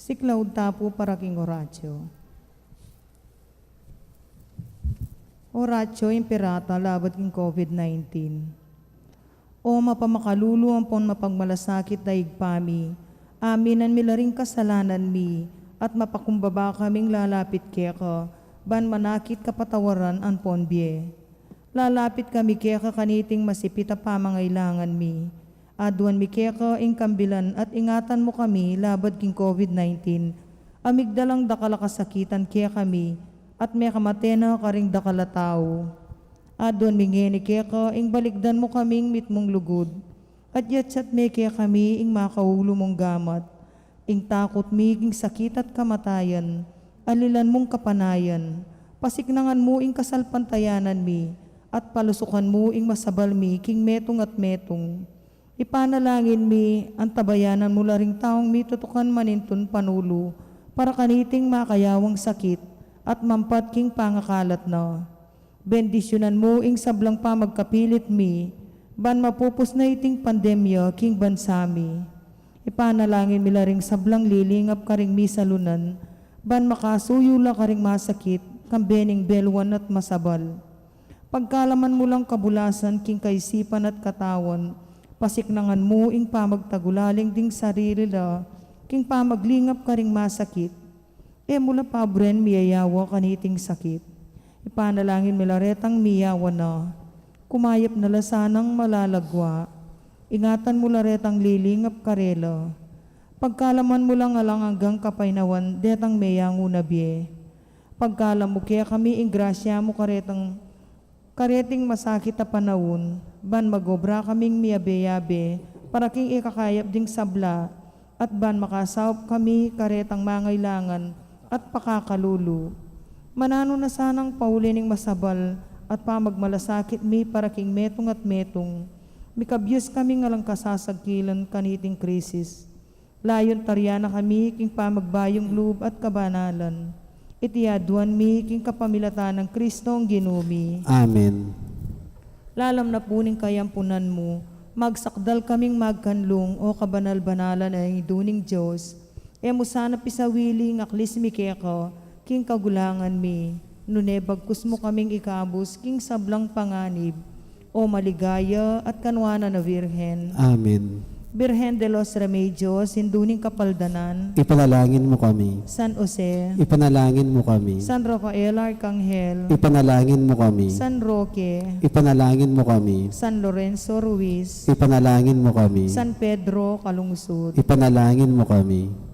Siklaud tapo paraking oratio. Oratio imperata labat king COVID-19. O mapamakalulu ang pon mapagmalasakit daig pami, aminan milaring kasalanan mi, at mapakumbaba kaming lalapit keka, ban manakit kapatawaran an ponbie. Lalapit kami keka kaniting masipita pamangailangan mi, aduan mi keka ing kambilan at ingatan mo kami labad king COVID-19, amigdalang dakalakasakitan keka kami, at may kamatena karing dakala tao. Adon mingeni keka ing baligdan mo kaming mitmong lugod, at yatsat me kaya kami ing makaulo mong gamat, ing takot mi ing sakit at kamatayan, alilan mong kapanayan, pasiknangan mo ing kasalpantayanan mi, at palusukan mo ing masabal mi king metong at metong. Ipanalangin mi ang tabayanan mo laring taong mi tutukan manintun panulo, para kaniting makayawang sakit, at mampat king pangakalat na. Bendisyonan mo ing sablang pa magkapilit mi, ban mapupos na iting pandemya king bansami. Ipanalangin mi laring sablang lilingap karing mi salunan, ban makasuyula karing masakit, kambening belwan at masabal. Pagkalaman mo lang kabulasan king kaisipan at katawan, pasiknangan mo ing pamagtagulaling ding sarili la, king pamaglingap karing masakit, mula pabren miyayawa kaniting sakit. Ipanalangin milaretang miyawa na, kumayap na lasanang malalagwa, ingatan mo laretang lilingap karela, pagkalaman mo lang alang hanggang kapainawan, detang meyango na biye. Pagkalam mo kaya kami ing grasya mo kareting masakit na panahon, ban magobra kaming miyabe-yabe, para king ikakayap ding sabla, at ban makasawap kami karetang mangailangan at pakakalulu. Manano na sanang paulining masabal at pamagmalasakit mi para king metong at metong. Mikabyos kami ngalang kasasagkilan kaniting krisis. Layon taryana kami king pamagbayong loob at kabanalan. Itiyaduan mi king kapamilatan ng Kristo ang ginumi. Amen. Lalam na puning kayampunan mo, magsakdal kaming magkanlong o kabanal-banalan ay duning Diyos. Mo sana pisawiling aklis mi keka, king kagulangan mi, nune bagkus mo kaming ikabos, king sablang panganib, o maligaya at kanwana na Virhen. Amen. Virhen de los Remedios, hinduning kapaldanan, Ipanalangin mo kami. San Jose, Ipanalangin mo kami. San Rafael Arcangel, Ipanalangin mo kami. San Roque, Ipanalangin mo kami. San Lorenzo Ruiz, Ipanalangin mo kami. San Pedro Kalungsod. Ipanalangin mo kami.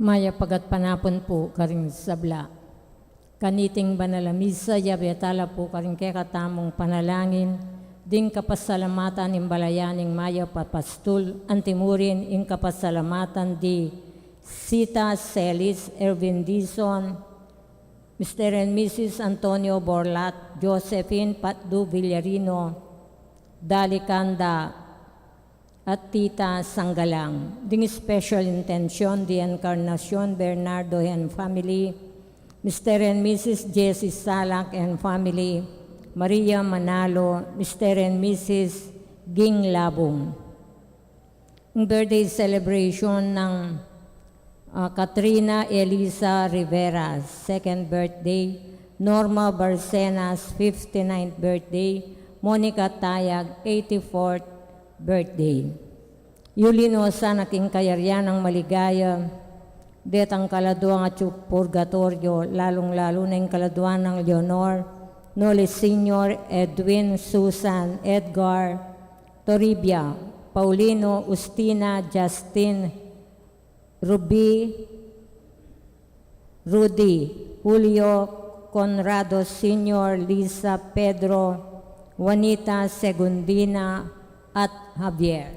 Maya pagat panapon po karing sabla. Kaniting banalamisa yabetala po karing kekatamong panalangin. Ding kapasalamatan imbalayaning maya papastul antimurin ing kapasalamatan di Sita Celis Ervin Dizon, Mr. and Mrs. Antonio Borlat, Josephine Patdu Villarino, Dalicanda, at Tita Sanggalang. Ding special intention di Encarnacion Bernardo and family, Mr. and Mrs. Jessie Salak and family, Maria Manalo, Mr. and Mrs. Ging Labong. Ang birthday celebration ng Katrina Elisa Rivera, second birthday, Norma Barcenas, 59th birthday, Monica Tayag, 84th birthday. Yulinosa naking kayaryan ng maligaya, detang kaladuang at purgatorio, lalong-lalo na yung kaladuan ng Leonor, Noli Senior, Edwin, Susan, Edgar, Toribia, Paulino, Ustina, Justin, Ruby, Rudy, Julio, Conrado Senior, Lisa, Pedro, Juanita, Segundina, at Javier.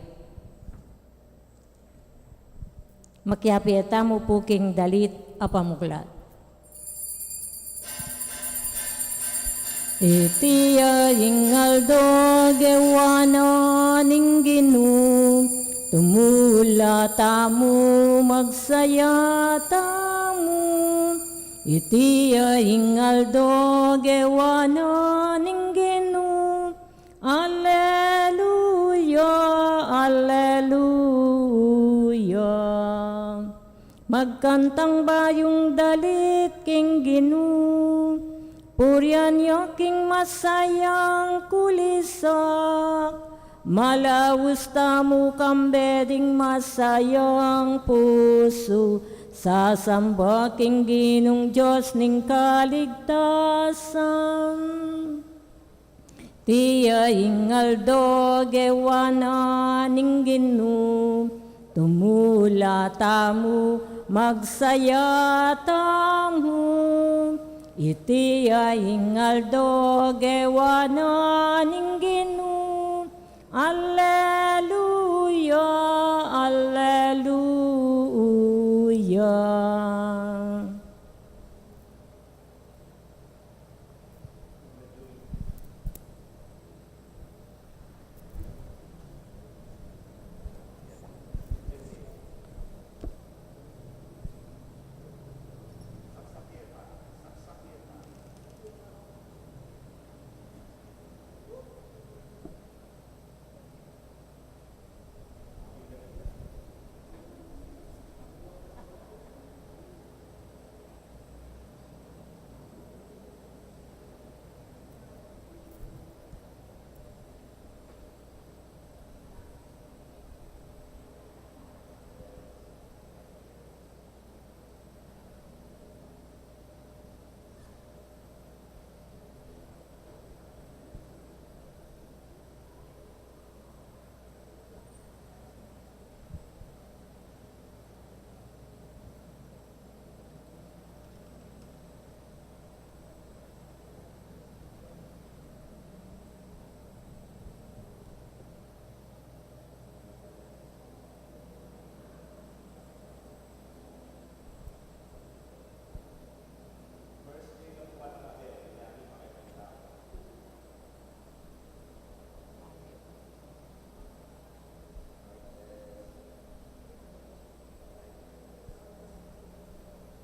Makiapieta mo puking dalit apamuklat. Itiya ingaldo gewana ningginu, tumula tamu magsaya tamu. Itiya ingaldo gewana ningginu, Alleluia, Alleluia. Magkantang bayong dalit king Ginu, purian yaking masayang kulisak, malawus tamu kambeding masayang puso, sasamba king Ginong Diyos ning kaligtasan. Tiya ingaldo gewana ning Ginu, tumula tamu magsaya tamu. Iti ay ingaldo gewana ning Ginu, Alleluia, Alleluia.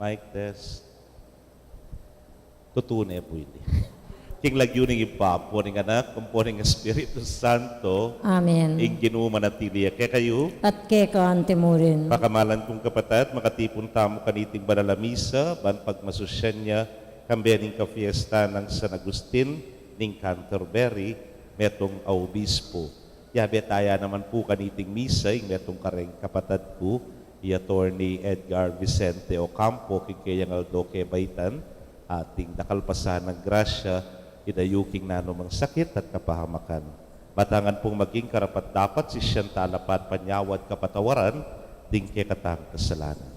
Mic test. Tutune po hindi. King lagyo ning ipapo ning anak, kumpo ning Espiritu Santo, Amen. ing ginumanatili. Kaya kayo, At keka antimurin. pakamalan kong kapatat, makatipon tamo kaniting banalamisa, ban pagmasusyan niya, kambiyaning ka-fiesta ng San Agustin, ning Canterbury, metong aubispo. Yabe taya naman po kaniting misa, ing metong kareng kapatad ko, i-attorney Edgar Vicente Ocampo, kikayang Aldoque Baitan, ating nakalpasan ng grasya, idayuking nanumang sakit at kapahamakan. Matangan pong maging karapat-dapat si siyang talapat panyawad kapatawaran, ding katang kasalanan.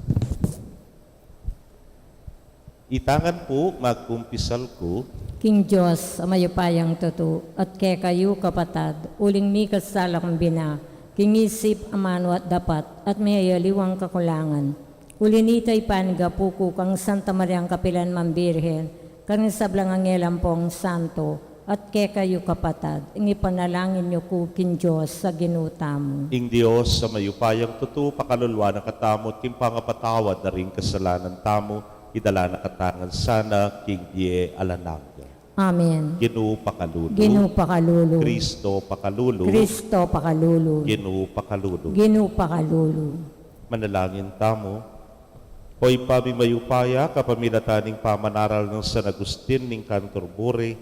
Itangan po magkumpisal ko, King Diyos, amayupayang tuto, at kay kayo kapatad, uling mi kasalakang bina, king isip amano at dapat, at may ayaliwang kakulangan. Ulinitay panigapuko kang Santa Mariang Kapilan Mambirhen, kang sablang angelang pong santo, at kay kayo kapatad, ipanalangin niyo ko, King Diyos, sa ginuta mo. ing Diyos sa mayupayang tuto, pakalulwa na katamot, king pangapatawad na rin kasalanan tamo, idala na katangan sana, king die alanang. Amen. Ginoo pakalulu, Ginoo pakalulu. Kristo pakalulu, Kristo pakalulu. Ginoo pakalulu. Ginoo pakalulu. Manalangin tamo. Hoy pabimayupaya, kapamilataning pamanaral ng San Agustin ning Canterbury,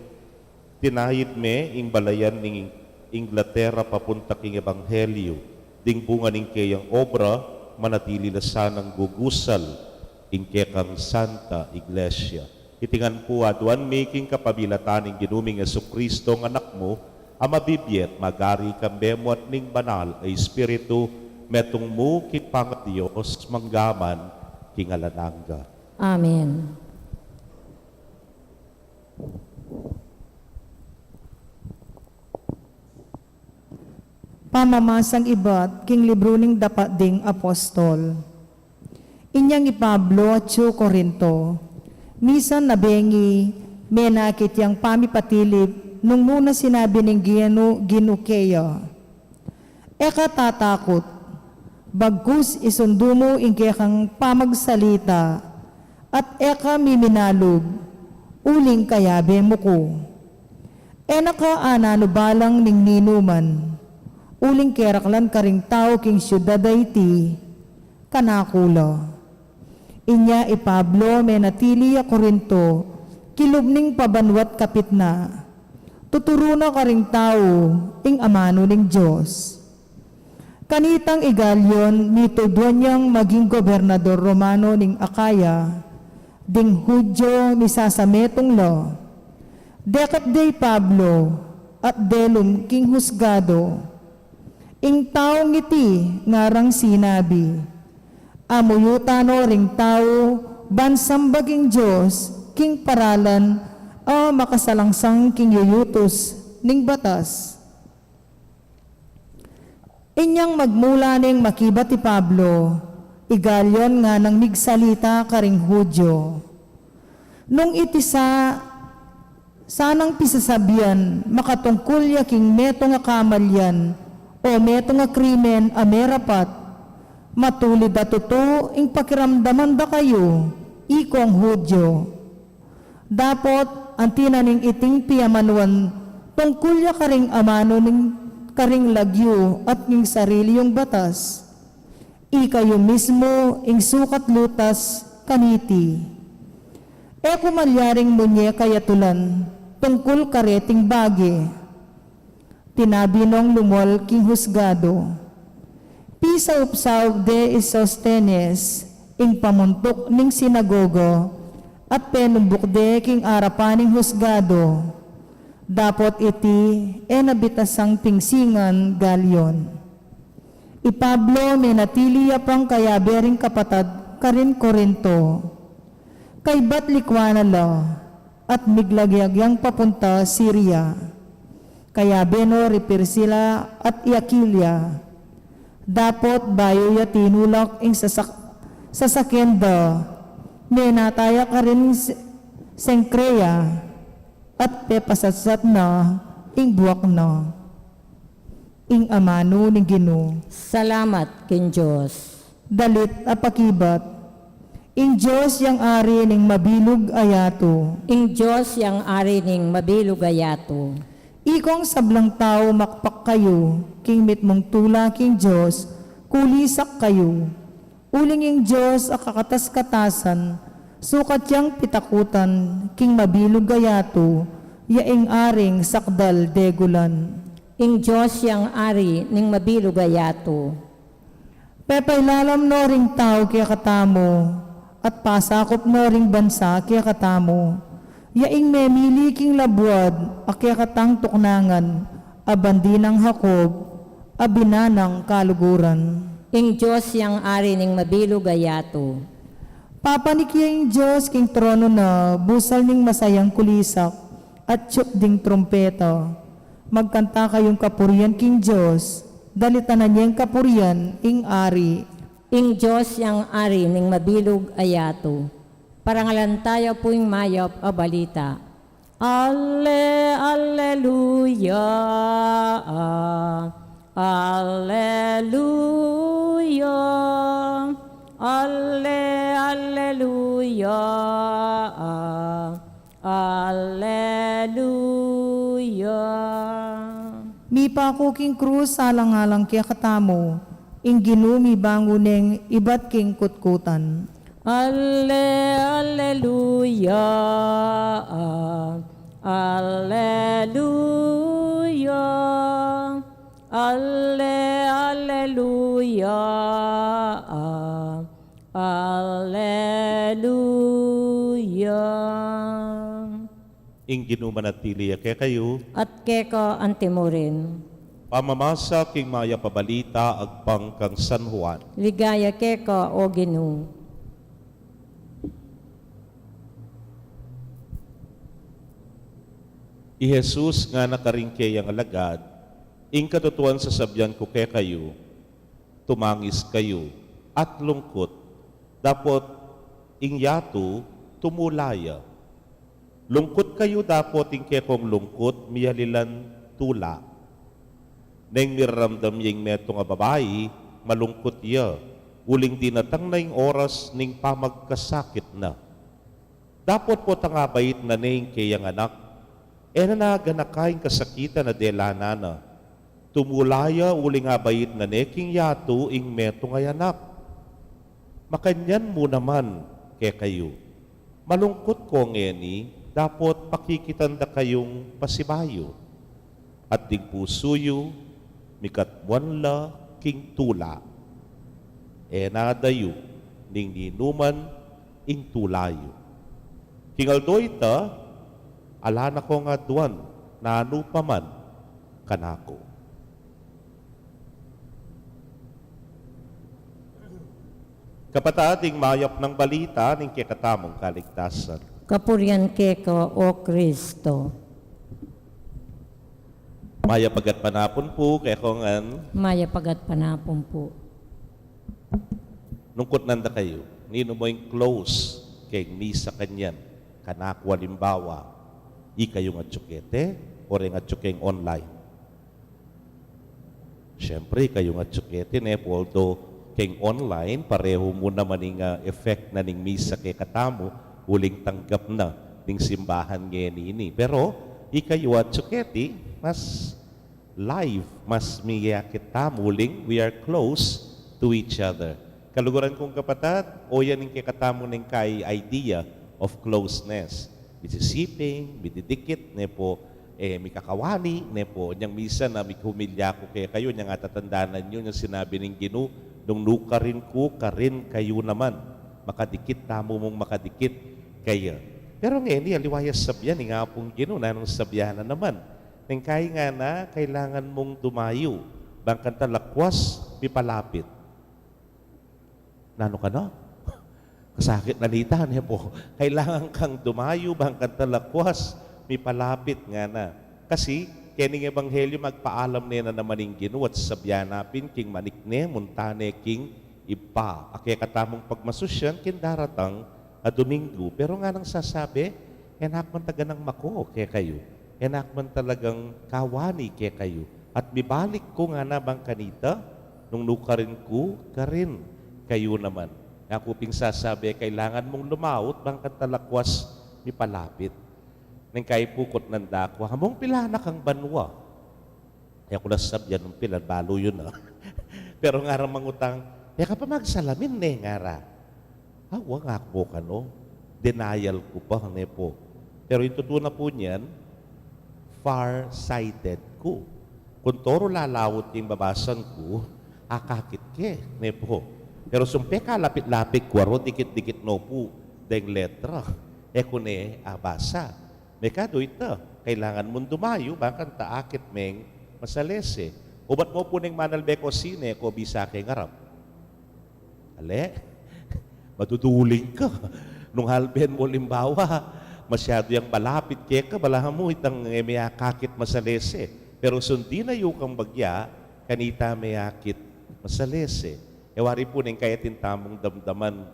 tinahid me ing balayan ning Inglaterra papunta king Ebanghelyo, ding bunga ning kayang obra, manatili lasanang gugusal, ing kekang Santa Iglesia. Itingan po aduan making kapabilataning ginuming Jesucristo ng anak mo, ama bibyet magari kambemo at ning banal ay Espiritu, metong mo kipang Diyos manggaman kingalananga. Amen. Pamamasang ibat, king libro ning dapat ding apostol. Inyang ipablo at siyo Korinto. Misan nabengi, menakit yang pamipatilip, nung muna sinabi ng Ginukeya. Eka tatakot, bagkus isundo mo kang pamagsalita, at eka miminalog, uling kayabe mo ko. Enaka anano balang ning ninuman, uling keraklan karing tao king syudad iti, kanakula. Inya ipablo menatili a Korinto, kilubning pabanwat kapit na, tuturo na karing tao, ing amano ning Diyos. Kanitang igalyon, mitudwan niyang maging gobernador Romano ning Akaya, ding Hudyo ni sasametong lo, dekat day Pablo, at delum king husgado, ing taong iti ngarang sinabi, amuyutano ring tao, bansang baging Diyos, king paralan, makasalangsang king yuyutos, ning batas. Inyang magmula ning makiba ti Pablo, igalyon nga nang migsalita karing Hudyo. Nung iti sanang pisasabian, makatungkol ya king meto nga kamalyan, o meto nga krimen amerapat, matulid at totoo, ing pakiramdaman da kayo, ikong Hudyo. Dapot, antinaning iting piyamanuan, tungkulya karing amano ning karing lagyo at ning sarili yung batas. Ikayo mismo, ing sukat lutas, kaniti. E kumalyaring munye kayatulan, tungkol kareting bagi. Tinabinong lumol king husgado. Pisa upsaw de Isostenes, ing pamuntok ning sinagogo, at penumbuk de king arapaning husgado, dapot iti nabitasang pingsingan galyon. Ipablo menatili apang kayabering kapatad karin Korinto, kay batlikwana lo, at miglagyag papunta Syria, kaya beno Pirsila at Iakilia, dapot bayo ya tinulak ing sasakenda, menataya ka rin Sengkreya, at pepasatsat na ing buwak na, ing amano ni Ginoo. Salamat, King Diyos. Dalit apakibat, ing Diyos yang ari ning mabilog ayato, Ing Diyos yang ari ning mabilog ayato. ikong sablang tao makpak kayo, king mitmong tula king Diyos, kulisak kayo. Uling ing Diyos akakatas-katasan, sukat yang pitakutan, king mabilog gayato, yaing aring sakdal degulan. Ing Diyos yang ari ning mabilog ayato. Pepailalam no ring tao kaya katamo, at pasakop no ring bansa kaya katamo, yaing memili king labuad, akya katang tuknangan, abandinang Hakob, abinanang kaluguran. Ing Diyos yang ari ning mabilog ayato. Papanikya yung Diyos king trono na, busal ning masayang kulisak, at tiyok ding trompeta. Magkanta kayong kapurian king Diyos, dalitanan niyang kapurian ing ari. Ing Diyos yang ari ning mabilog ayato. Parangalan tayo po yung mayop a balita. Alleluia. Alleluia. Alleluia. Alleluia. Mi pakuking krus salang-alang kaya katamo, ing ginumi banguneng ibat king kutkutan. Alleluia. Alleluia. Alleluia. Alleluia. Ing ginumanatili kay kayo, At keko antimurin. pamamasa king maya pabalita agpang kang San Juan. Ligaya keko o Ginoo. I Jesus nga nakaringkay ang alagad, ing katutuan sa sabyan ko kay kayo, tumangis kayo at lungkot, dapot ing yato tumulaya. Lungkot kayo dapot ing kekong lungkot, miyalilan tula. Neng miramdam yung meto nga babae, malungkot iya, uling dinatang na yung oras ning pamagkasakit na. Dapot po tangabait na ning kayang anak, nanaganakain kasakitan na delana na. Tumulaya uling abait na neking yato ing meto nga yanak. Makanyan mo naman kay kayo. Malungkot ko ngeni, dapot pakikitanda kayong pasibayo. At dig pusuyo, mikatwanla king tula. Nadayo, ning ninuman ing tulayo. Kingaldo ita, ala na ko nga duwan, nanu paman kanako. Kapatading mayap ng balita ning kikatamong kaligtasan. Kapurian keko o Kristo. Maya pagat panapon po kay kongan Maya pagat panapon po. nungkot nanda kayo. Nino mo yung close kay misa kanyan. Kanako halimbawa, kayo nga tsukete o rin nga tsukeng online. Siyempre, kayo nga tsukete although keng online, pareho mo naman yung effect na ning misa kay katamo, huling tanggap na ning simbahan ngayon ini. Pero, ikayo at tsukete, mas live, mas miyakit tamo, huling we are close to each other. Kaluguran kong kapatid, o yan yung kikatamo ng kay idea of closeness. Bisisiping, bididikit, nepo, mikakawani, nepo, niyang misa na humilya ko kaya kayo, niyang atatandanan nyo, yung sinabi ng Ginoo, nung nukarin ko, karin kayo naman. Makadikit, tamo mong makadikit kaya. Pero ngayon, aliwayas sabyan, nga pong Ginoo, nanong sabyanan naman. Nang kaya nga na, kailangan mong dumayo. Bangkan talakwas, pipalapit. Nano ka na? Kasakit na nita niya po. Kailangan kang dumayo, bangkan talakwas, pipalapit nga na. Kasi, kening ebanghelyo magpaalam niya na naman ng Ginoo at sabyanapin king manikne, muntane king iba. Akya katamong pagmasusyan, kin daratang a Domingo. Pero nga nang sasabi, enak man taga ng mako kaya kayo. Enak man talagang kawani kaya kayo. At mibalik ko nga na bang kanita, nung nukarin ko, karin kayo naman. Ako ping sasabi, kailangan mong lumaut, bang katalakwas, mipalapit. Nang kay pukot ng dakwa, hamong pila na kang banwa. Kaya ko nasabyan ng pila, balo yun na. Pero nga rin mangutang, kaya ka pa magsalamin nga ra. Hawa nga po ka no, denial ko pa po. Pero ito na po niyan, far-sighted ko. Kung toro lalawot yung babasan ko, akakit ke, po. Pero sumpe ka, lapit-lapit, kwaro, dikit-dikit no po, deng letra. Kune, abasa. Mekado ito, kailangan mong dumayo, bakang taakit meng masalese. Ubat mo po ng manalbeko sine, ko bisa kay ngarap. Ale? maduduling ka. Nung halben mo limbawa, masyado yung malapit kaya ka, balahan mo itang mayakakit masalese. Pero sundi na yung kang bagya, kanita mayakit masalese. Ewari po ning kaya tintamong damdaman,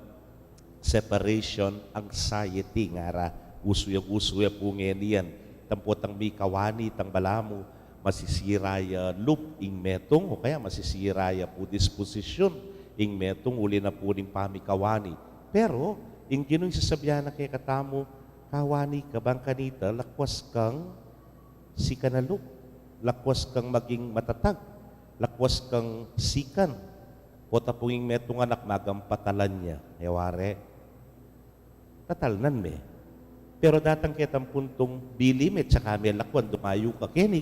separation, anxiety, ngara, usuya po ngayon yan. Tampot ang may kawani, tang balamu, masisira ya loop ing metong, o kaya masisira ya po disposisyon ing metong, uli na po ning pamikawani. Pero, ing ginong sasabihan na kay katamo, kawani ka bang kanita, lakwas kang sikanalok, lakwas kang maging matatag, lakwas kang sikan, o tapong metong anak magampatalan niya, eware, tatalnan me. Pero datang kitang puntong bilimit sa kami lakwan, dumayo ka, Kenny,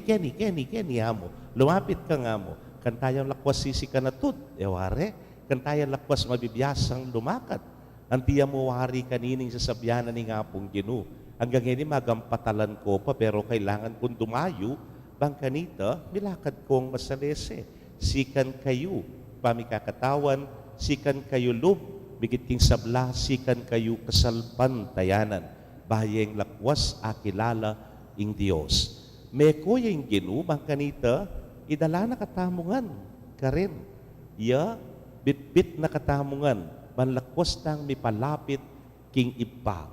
hamo, lumapit ka nga mo, kantayang lakwas sisi ka na tud, eware, kantayang lakwas mabibiyasang lumakat, antiya mo wari kanining sasabyanan ni nga pong Ginu. Hanggang hindi magampatalan ko pa, pero kailangan kong dumayo, bang kanita, milakad kong masalese. Sikan kayo, pamikakatawan, sikan kayo lub, bigit king sabla, sikan kayo kasalpan tayanan. Bayeng lakwas akilala ing Diyos. Meko yung Ginu, bang kanita, idala na katamungan ka rin. Ya, bit-bit na katamungan, manlakwas tang mipalapit king ipa.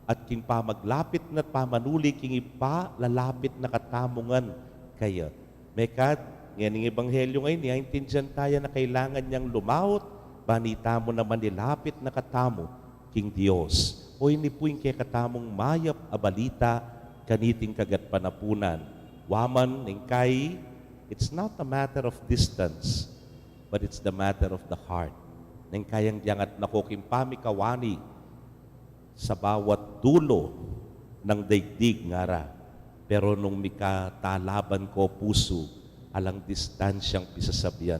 At king pamaglapit na pamanuli king ipa, lalapit na katamungan kaya. Mekad, ngayon ebanghelyo ngayon, niyaintindihan tayo na kailangan niyang lumawot, banita mo naman nilapit na katamo king Diyos. O hindi po yung kaya katamong mayap abalita, kaniting kagat panapunan. Waman, kay, it's not a matter of distance, but it's the matter of the heart. Nang kayang diyangat na koking pamikawani sa bawat dulo ng daigdig ngara. Pero nung mikatalaban ko puso, alang distansyang pisasabihan.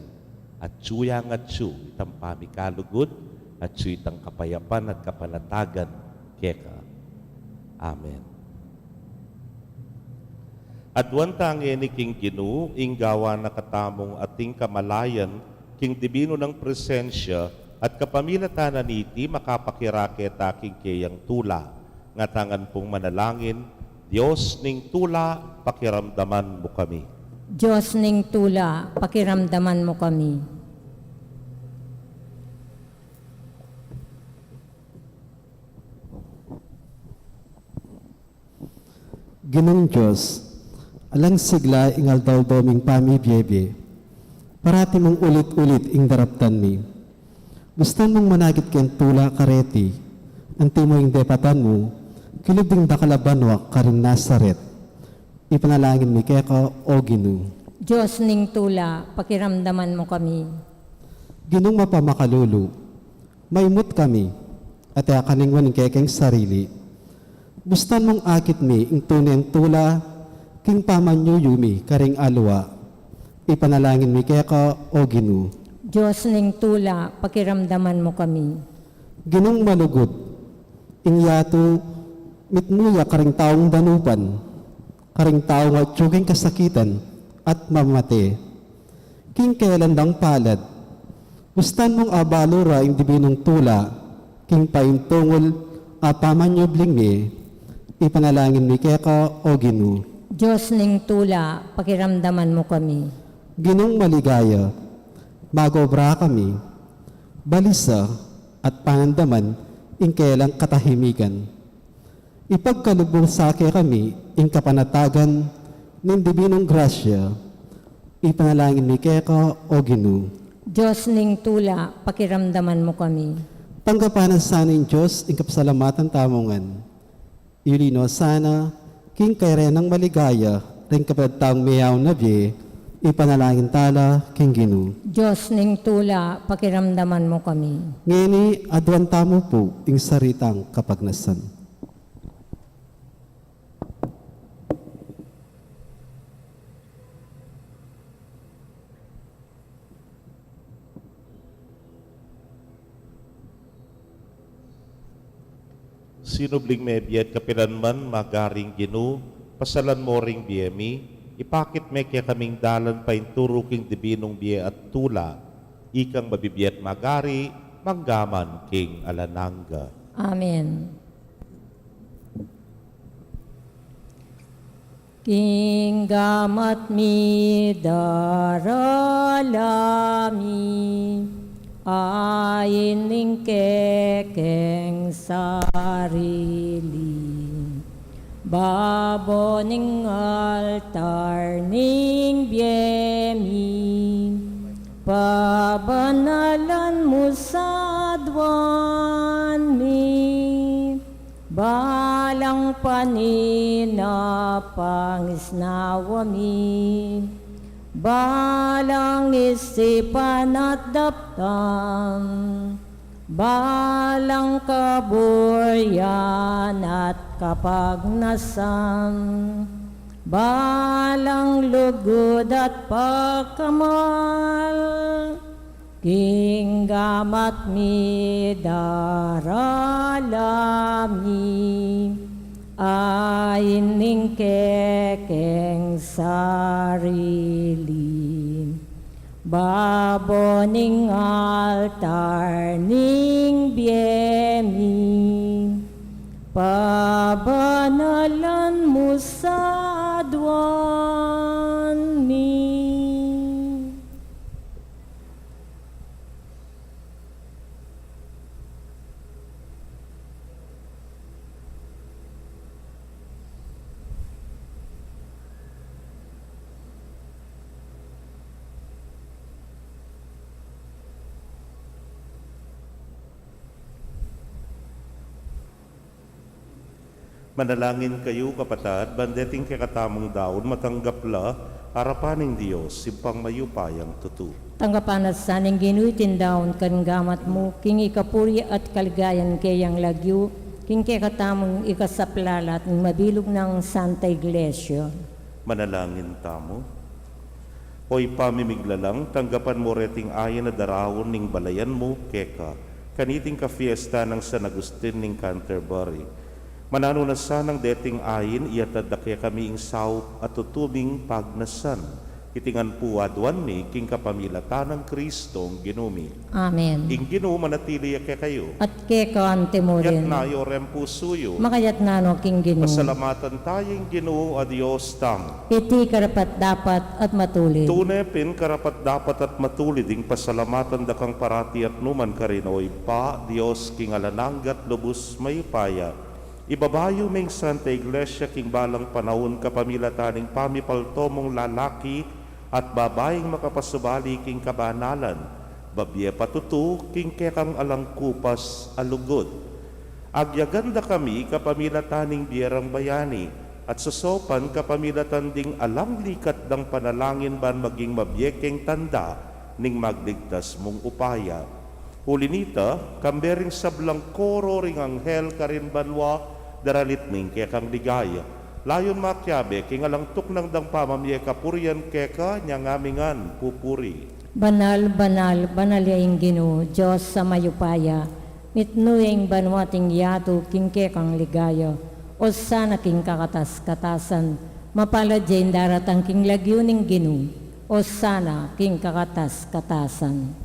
At tsuyang at tsu, itang pamikalugod, at tsu itang kapayapan at kapanatagan, keka. Amen. At wantang ni king Ginu, inggawa na katamong ating kamalayan, king dibino ng presensya, at kapamilatan niti makapakiraket aking kayang tula. Ngatangan pong manalangin, Diyos ning tula, pakiramdaman mo kami. Diyos ning tula, pakiramdaman mo kami. Ginong Diyos, alang sigla ingal daw doming pamibiyebe, parati mong ulit-ulit ing daraptan mi. Gustan mong managit ken tula kareti, anti mo ing depatan mo, kilibing dakalabanwak karin Nazaret. Ipanalangin mi keka o Ginu. Diyos ning tula, pakiramdaman mo kami. Ginong mapamakalulu, maimot kami, at kaningwan ng kekeng sarili. Gustan mong akit mi ing tunen tula, king pamanyuyumi karing alwa. Ipanalangin mi keka o Ginu. Diyos ning tula, pakiramdaman mo kami. Ginong malugod, inyato mitmuya karing taong danupan, karing taong at tsuging kasakitan at mamate. King kailan dang palad, gustan mong abalura ing dibinong tula, king paintungol apamanyubling mi, ipanalangin mi keka o Ginu. Diyos ning tula, pakiramdaman mo kami. Ginong maligaya, magobra kami, balisa at panandaman ing kailang katahimikan. Ipagkalubong sake kami ing kapanatagan ng dibinong grasya, ipanalangin mi keka o Ginu. Diyos ning tula, pakiramdaman mo kami. Tanggapanan sana ng Diyos ing kapasalamatan tamungan. Ilino sana, king kayre ng maligaya, ring kapatang mayaw na biye, ipanalangin tala, king Ginu. Diyos ning tula, pakiramdaman mo kami. Ngini, adwan tamo po, ing saritang kapagnasan. Sinubling may biyat kapilanman, magaring Ginu, pasalan mo ring biyemi, ipakit me kaya kaming dalan pa inturuking dibinong biye at tula, ikang mabibiyat magari, manggaman king alananga. Amen. King gamat mi daralami, ayin kekeng sarili. Babo ning altar ning biyemi, pabanalan mo sa adwan mi. Balang panina pangisnawami, balang isipan at daptam, balang kaburyan at kapagnasan, balang lugod at pagkamal, king gamat mi daralami, ayin ning kekeng sarili. Babo ning altar ning biyemi, pabanalan mo sa adwan mi. Manalangin kayo, kapatad, bandeting kakatamong daon, matanggapla, harapaning Diyos, simpang mayupayang tutu. Tanggapan at saning ginuitin daon kan gamat mo, king ikapuri at kaligayan kayang lagyo, king kakatamong ikasaplalat ng mabilog ng Santa Iglesia. Manalangin tamo. Hoy pamimiglalang, tanggapan mo reting ayan na darawon ning balayan mo, keka, kaniting ka fiesta ng San Agustin ning Canterbury. Manano na sanang deting ayin, iyatadakya kami ing saup at tutubing pagnasan. Itingan po adwan mi, king kapamilatan ng Kristong ginumi. Amen. Ing ginu manatili ya kayo. At keka ante mo Yat rin, na yorem pusuyo. makayat na no king ginu, Pasalamatan tayong ginu a Diyos tam. iti karapat dapat at matulid. Tunepin karapat dapat at matulid ing pasalamatan dakang parati at numan karinoy pa Diyos king alananggat lubos mayupaya. Ibabayo ming Santa Iglesia king balang panahon kapamilataning pamipaltomong lalaki at babaeng makapasubali king kabanalan. Babye patutu king kekang alangkupas alugod. Agyaganda kami kapamilataning biyerang bayani at susopan kapamilatan ding alang likat ng panalangin ban maging mabyekeng tanda ning magligtas mong upaya. Hulinita, kambering sablang koro ring anghel karin banwa, daralit ning kekang ligaya. Layon makyabe, kingalang tuknang dang pamamye kapurian keka, nyangamingan pupuri. Banal, banal, banal yaing ginu, Diyos sa mayupaya, mitnuyeng banwating yato king kekang ligaya, o sana king kakatas-katasan, mapalad yain daratang king lagyo ning ginu, o sana king kakatas-katasan.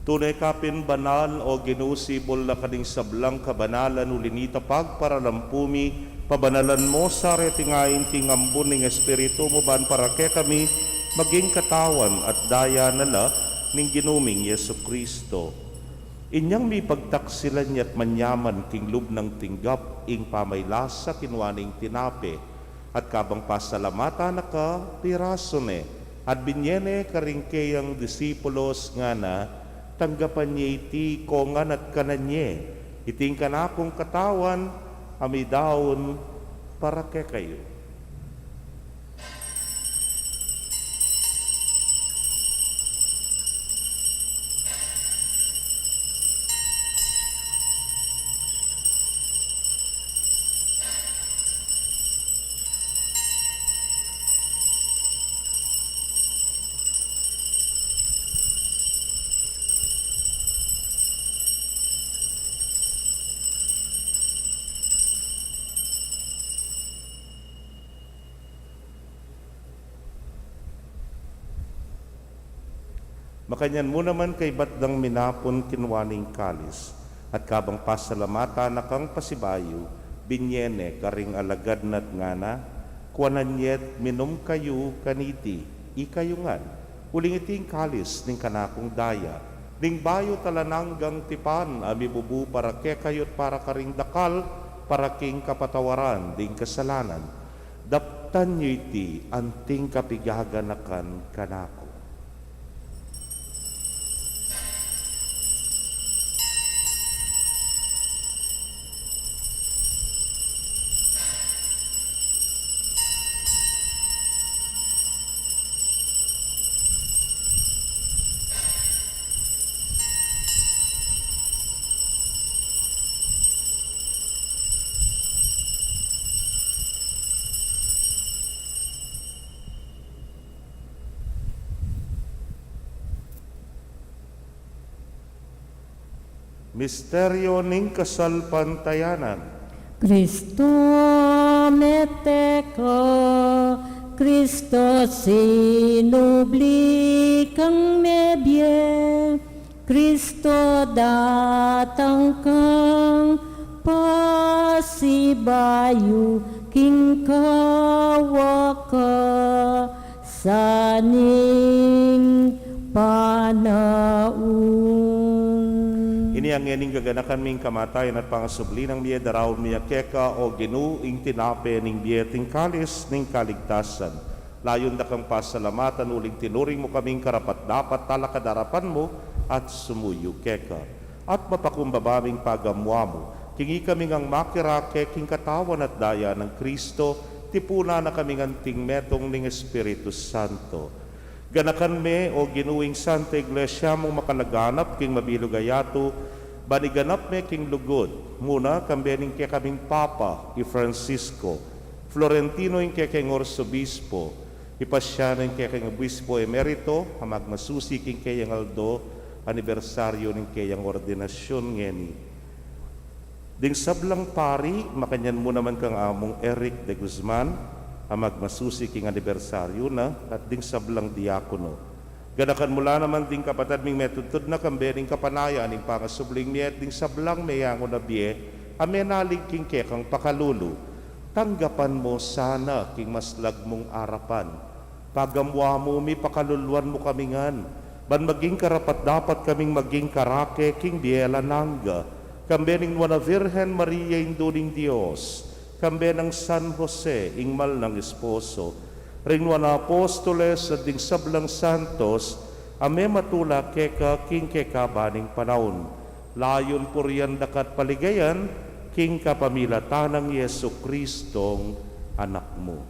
Tunay kapin banal o ginusibol na kaning sablang kabanalan ulinita pagparalampumi, pabanalan mo sa retingayin king ambon ning espiritu mo ban para ke kami maging katawan at daya nala ning ginuming Yesu Kristo. Inyang mi pagtaksilan niya't manyaman king lub ng tinggap ing pamaylasa kinwaning tinape at kabang pasalamata naka pirasone at binyene karingkeyang disipulos nga na tanggapan niya iti kongan at kananye. Iting kanakong katawan, amidaon para ke kayo. Makanyan mo naman kay batdang minapon kinwaning kalis, at kabang pasalamata na kang pasibayo, binyene karing alagad nat ngana, kuananyet minum kayo kaniti, ikayungan, uling iting kalis ning kanakong daya, ning bayo talananggang tipan, amibubu para kekayot para karing dakal, para king kapatawaran, ding kasalanan, daptan nyo iti anting kapigaganakan kanako. Misteryo ning kasalpantayanan. Cristo meteko, Cristo sinubli kang mebye, Cristo datang kang pasibayu, king kawaka saning panaun. Ini ang ening gaganakan ming kamatayan at pangasubli ng biye daraw miya keka o ginuing tinape ning biye ting kalis ning kaligtasan. Layon da kang pasalamatan uling tinuring mo kaming karapat dapat talakadarapan mo at sumuyo keka. At mapakumbabaming pagamwa mo, kingi kaming ang makirake king katawan at daya ng Kristo, tipuna na kaming anting metong ning Espiritu Santo. Ganakan me o ginuing Santa Iglesia mong makalaganap king mabilugayato, baniganap me king lugod, muna kambening kaya kaming Papa, i Francisco, Florentino yung kaya king Orsobispo, ipasya ng kaya king Obispo Emerito, hamagmasusi king kayang Aldo, anibersaryo ng kayang ordinasyon ngeni. Ding sablang pari, makanyan mo naman kang among Eric de Guzman, amagmasusi king anibersaryo na at ding sablang diakono. Ganakan mula naman ding kapatid ming metutod na kambening kapanaya ning pangasubling miet ding sablang mayango na biye, amenalig king kekang pakalulu. Tanggapan mo sana king maslag mong arapan. Pagamwa mo mi pakaluluan mo kamingan. Ban maging karapat dapat kaming maging karake king biela nangga. Kambening wana Virgen Maria induling Dios. Kambe ng San Jose, ingmal ng esposo, rinwa na apostoles at ding sablang santos, ame matula keka king keka baning panahon. Layon puriyan dakat paligayan, king kapamilatan ng Yesu Kristong anak mo.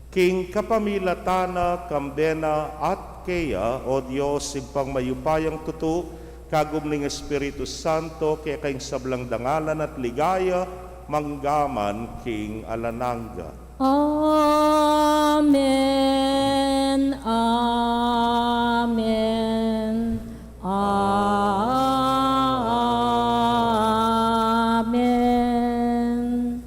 King kapamilatana, kambena at kaya, o Diyos, impang mayupayang tutu, kagum ning Espiritu Santo, kaya kayong sablang dangalan at ligaya, manggaman king alanangga. Amen. Amen. Amen.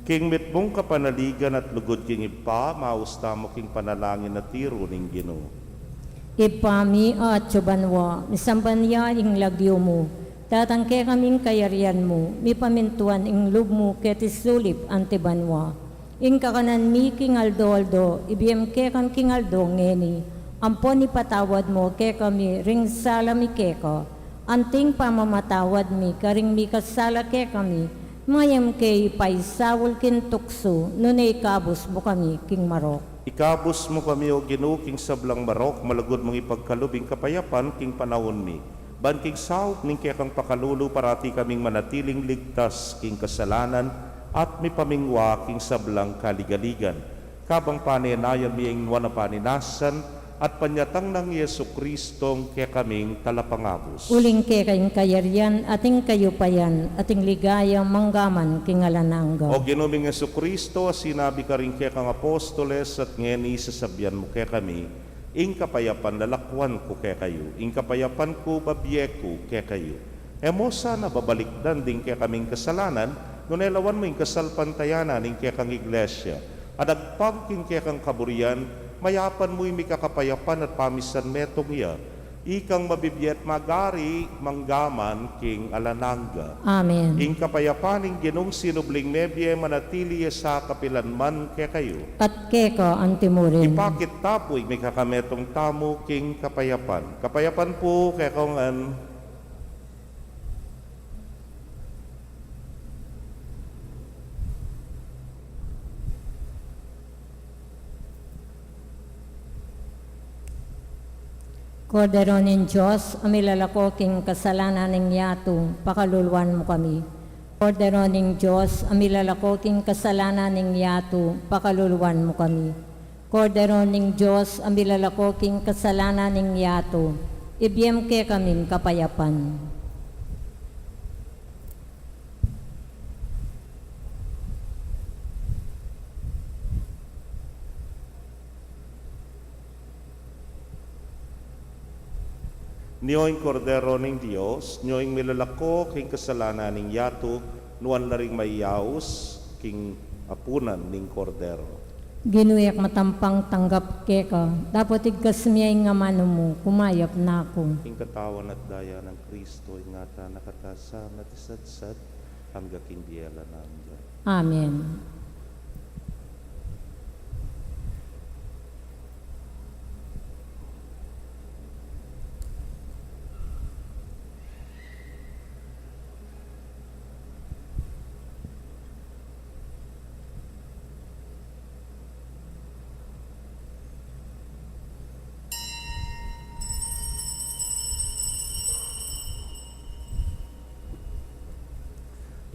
King mitmong kapanaligan at lugod king ipa, mausta mo king panalangin na tiro ning Ginoo. Ipami at subanwa, misampanya ing lagyo mo, tatangke kaming kayarian mo, mi pamintuan ing lub mo ketisulip antibanwa. Ing kakanan mi king aldo, ibiyem ke kan king aldo ngeni, ampon ipatawad mo ke kami ring sala mi keka, anting pamamatawad mi karing mi kasala ke kami, mayam ke ipaisawul kin tukso, nunay kabus mo kami king marok. Ikabos mo kami o Ginoo king sablang marok, malagod mong ipagkalubing kapayapan king panahon mi. Ban king saot ning kaya kang pakalulu parati kaming manatiling ligtas king kasalanan at mi pamingwa king sablang kaligaligan. Kabang panenayan mi ing na paninasan at panyatang ng Yesu Kristong kaya kaming talapangabos. Uling ke kayong kayarian, ating kayupayan, ating ligaya manggaman kingalanangga. O Ginoong Yesu Kristo, sinabi ka rin kaya kang apostoles at ngeni sasabyan mo kaya kami, ing kapayapan lalakwan ko kaya kayo, ing kapayapan ko babye ko kaya kayo. Emo sana babalikdan din kaya kaming kasalanan, nunelawan mo ing kasalpantayanan ing kaya kang iglesia, at agpagking kaya kang kaburian, mayapan mo'y may kakapayapan at pamisan metong iya. Ikang mabibiyet magari manggaman king alanangga. Amen. Ing kapayapaning ginong sinubling nebye manatili sa kapilanman ke kayo. At keka ang timurin. Ipakit tapoy may kakametong tamo king kapayapan. Kapayapan po kaya kaungan. Kordero ng Diyos, amilalako king kasalanan ng yato, pakaluluwan mo kami. Kordero ng Diyos, amilalako king kasalanan ng yato, pakaluluwan mo kami. Kordero ng Diyos, amilalako king kasalanan ng yato, ibiyem ke kaming kapayapan. Niyo'y kordero ng Diyos, niyo'y milalako king kasalanan ng yato, nuan na ring maiyaos king apunan ng kordero. Ginuyak matampang tanggap keka, dapat igkas miyay nga mano mo, kumayap na ako. King katawan at daya ng Kristo, ingata nakatasan at isadsad, hanggang king biyela namin. Amen.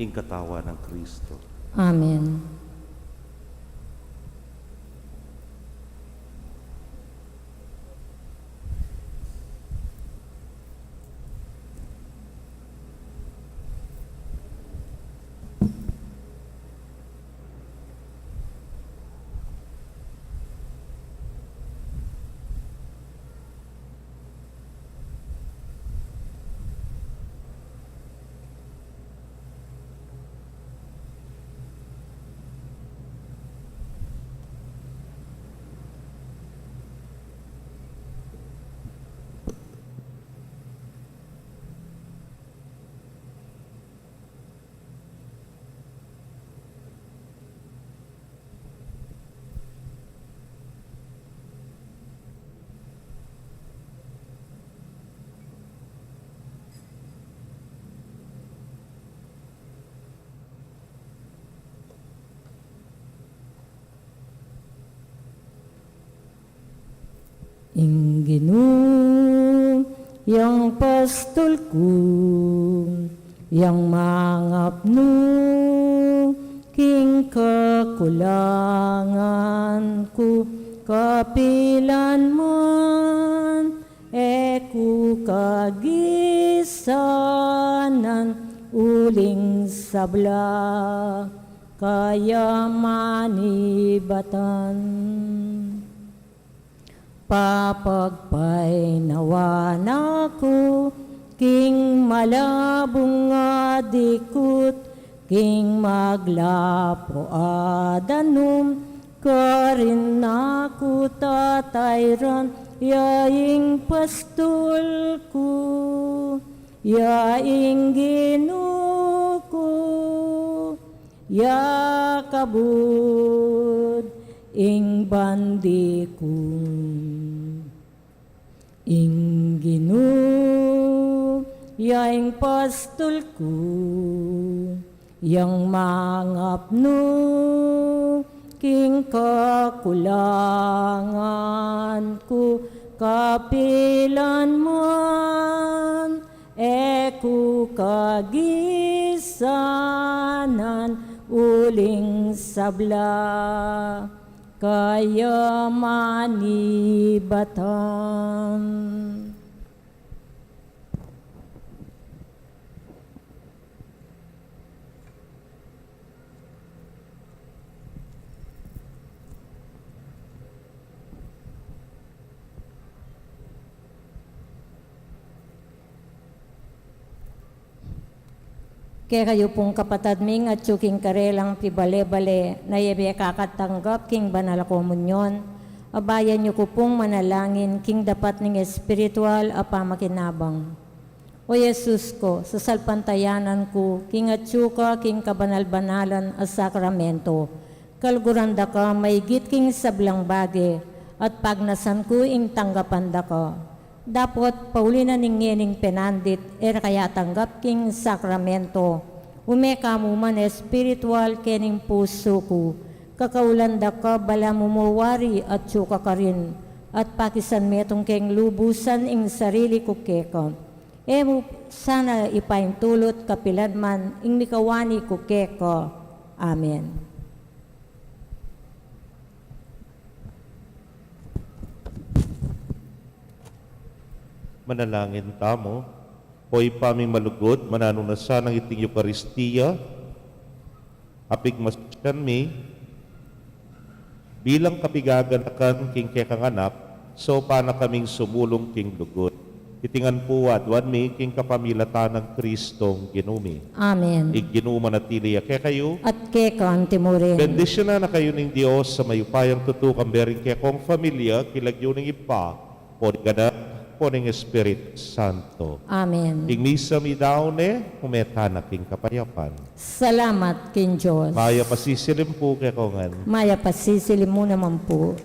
Ing katawan ng Kristo. Amen. Inginu yang pastol ko, yang mangapno, king kakulangan ko, kapilan man, eku kagisanan, uling sabla, kaya manibatan. Papagpay nawan ako, king malabong adikut, king maglapo adanum, karin ako tatayran, yaing pastol ko, yaing ginuko, ya kabud, ing bandikun. Ingginu, yaing pastol ko, yang mangapno, king kakulangan ko, kapilan man, eku kagisanan, uling sabla, kaya manibatan. Kaya kayo pong kapatad ming at yuking karelang pibale-bale na yabi kakatanggap king banal komunyon. Abayan niyo ko pong manalangin, king dapat ning espiritual a pamakinabang. O Jesus ko, sa salpantayanan ko, king atsuka, king kabanal-banalan a sakramento, kalguranda ka, may king sablang bagi, at pagnasan ko ing tanggapan da ka. Dapat paulina ning ngening penandit, kaya tanggap king sakramento, umeka mo man espiritual kening puso ko, kakaulanda ka bala mumuwari at tsuka ka rin, at pakisan metong keng lubusan ing sarili ko keka. Mo sana ipaintulot kapilan man ing mikawani ko keka. Amen. Manalangin tamo. Hoy paming malugod, mananunasan ng iting Eukaristiya, apig masyan mi, bilang kapigaganakan king kekanganap, so pana kaming sumulong king lugod. Itingan po wan mi king kapamilatan ng Kristong ginumi. Amen. Iginuma na tiliya ke kayo. At keka ang timurin. Bendisyon na kayo ng Diyos sa mayupayang tutukang bering ke kong familia, kilagyo ng ipa, po gana, po ng Espiritu Santo. Amen. Igmisa mi daune, umeta na king kapayapan. Salamat king Diyos. Maya pasisilim po ke kongan. Maya pasisilim mo naman po.